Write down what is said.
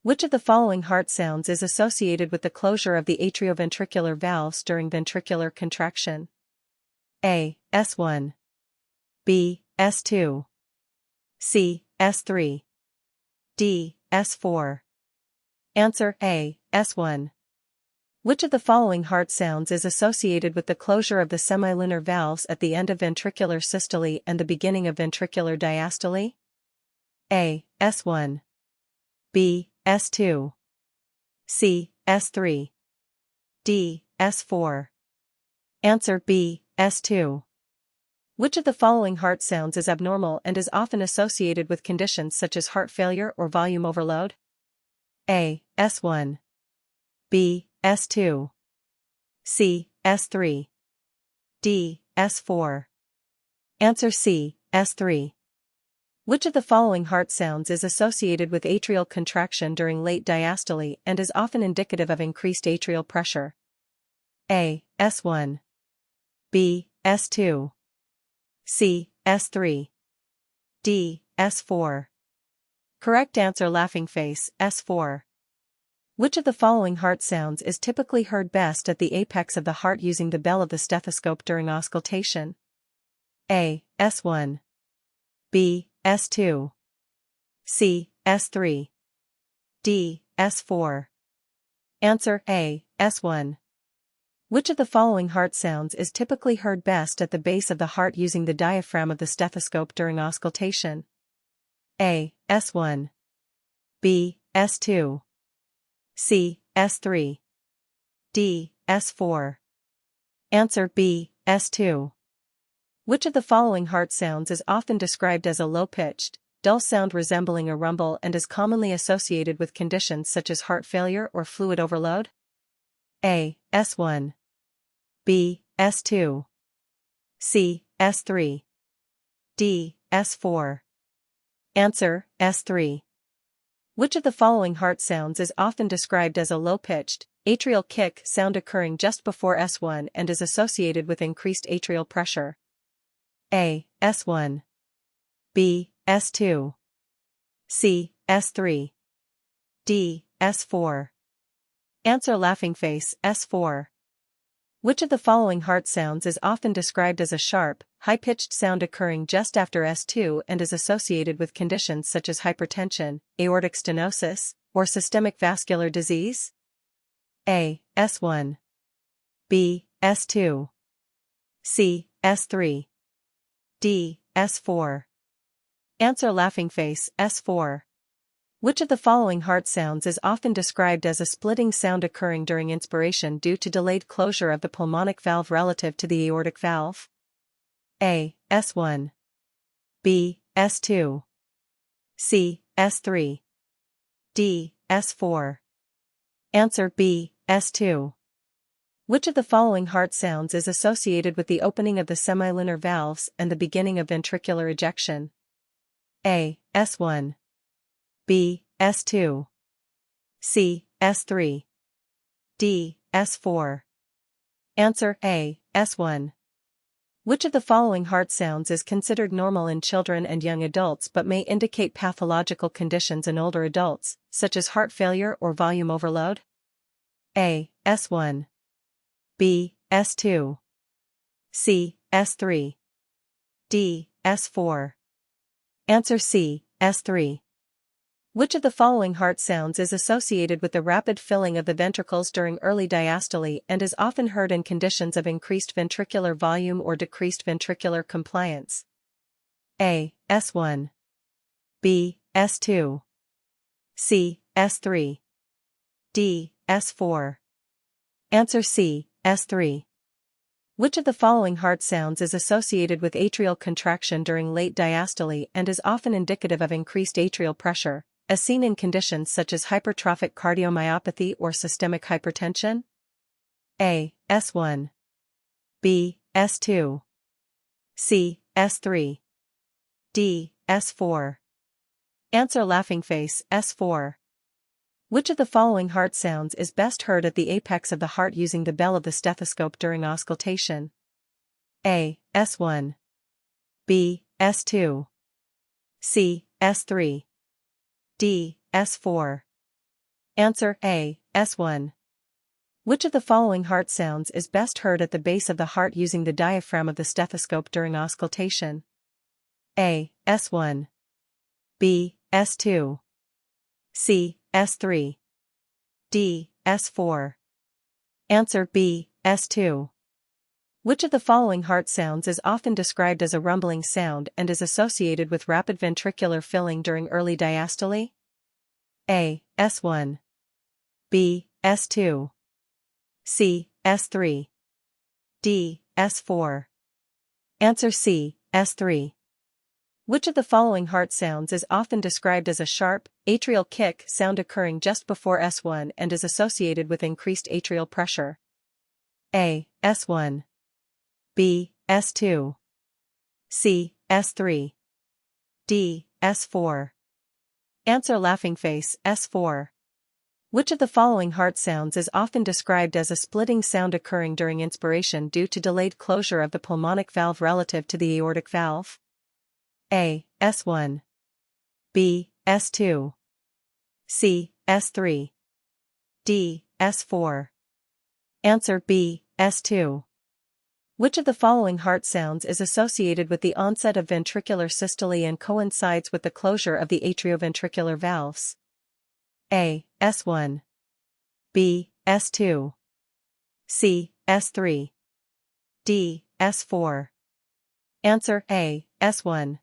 Which of the following heart sounds is associated with the closure of the atrioventricular valves during ventricular contraction? A. S1. B. S2. C. S3. D. S4. Answer A. S1. Which of the following heart sounds is associated with the closure of the semilunar valves at the end of ventricular systole and the beginning of ventricular diastole? A. S1. B. S2. C. S3. D. S4. Answer B. S2. Which of the following heart sounds is abnormal and is often associated with conditions such as heart failure or volume overload? A. S1. B. S2. C. S3. D. S4. Answer C. S3. Which of the following heart sounds is associated with atrial contraction during late diastole and is often indicative of increased atrial pressure? A. S1. B. S2. C. S3. D. S4. Correct answer laughing face, S4. Which of the following heart sounds is typically heard best at the apex of the heart using the bell of the stethoscope during auscultation? A. S1. B. S2. C. S3. D. S4. Answer A. S1. Which of the following heart sounds is typically heard best at the base of the heart using the diaphragm of the stethoscope during auscultation? A. S1. B. S2. C. S3. D. S4. Answer B. S2. Which of the following heart sounds is often described as a low-pitched, dull sound resembling a rumble and is commonly associated with conditions such as heart failure or fluid overload? A. S1. B. S2. C. S3. D. S4. Answer, S3. Which of the following heart sounds is often described as a low-pitched, atrial kick sound occurring just before S1 and is associated with increased atrial pressure? A. S1. B. S2. C. S3. D. S4. Answer laughing face, S4. Which of the following heart sounds is often described as a sharp, high-pitched sound occurring just after S2 and is associated with conditions such as hypertension, aortic stenosis, or systemic vascular disease? A. S1. B. S2. C. S3. D. S4. Answer laughing face, S4. Which of the following heart sounds is often described as a splitting sound occurring during inspiration due to delayed closure of the pulmonic valve relative to the aortic valve? A. S1. B. S2. C. S3. D. S4. Answer B. S2. Which of the following heart sounds is associated with the opening of the semilunar valves and the beginning of ventricular ejection? A. S1. B. S2. C. S3. D. S4. Answer A. S1. Which of the following heart sounds is considered normal in children and young adults but may indicate pathological conditions in older adults, such as heart failure or volume overload? A. S1. B. S2. C. S3. D. S4. Answer C. S3. Which of the following heart sounds is associated with the rapid filling of the ventricles during early diastole and is often heard in conditions of increased ventricular volume or decreased ventricular compliance? A. S1. B. S2. C. S3. D. S4. Answer C. S3. Which of the following heart sounds is associated with atrial contraction during late diastole and is often indicative of increased atrial pressure, as seen in conditions such as hypertrophic cardiomyopathy or systemic hypertension? A. S1. B. S2. C. S3. D. S4. Answer laughing face, S4. Which of the following heart sounds is best heard at the apex of the heart using the bell of the stethoscope during auscultation? A. S1. B. S2. C. S3. D. S4. Answer A, S1. Which of the following heart sounds is best heard at the base of the heart using the diaphragm of the stethoscope during auscultation? A, S1. B, S2. C, S3. D, S4. Answer B, S2. Which of the following heart sounds is often described as a rumbling sound and is associated with rapid ventricular filling during early diastole? A, S1. B, S2. C, S3. D, S4. Answer C, S3. Which of the following heart sounds is often described as a sharp, atrial kick sound occurring just before S1 and is associated with increased atrial pressure? A, S1. B, S2. C, S3. D, S4. Answer laughing face, S4. Which of the following heart sounds is often described as a splitting sound occurring during inspiration due to delayed closure of the pulmonic valve relative to the aortic valve? A, S1. B, S2. C, S3. D, S4. Answer B, S2. Which of the following heart sounds is associated with the onset of ventricular systole and coincides with the closure of the atrioventricular valves? A, S1. B, S2. C, S3. D, S4. Answer A, S1.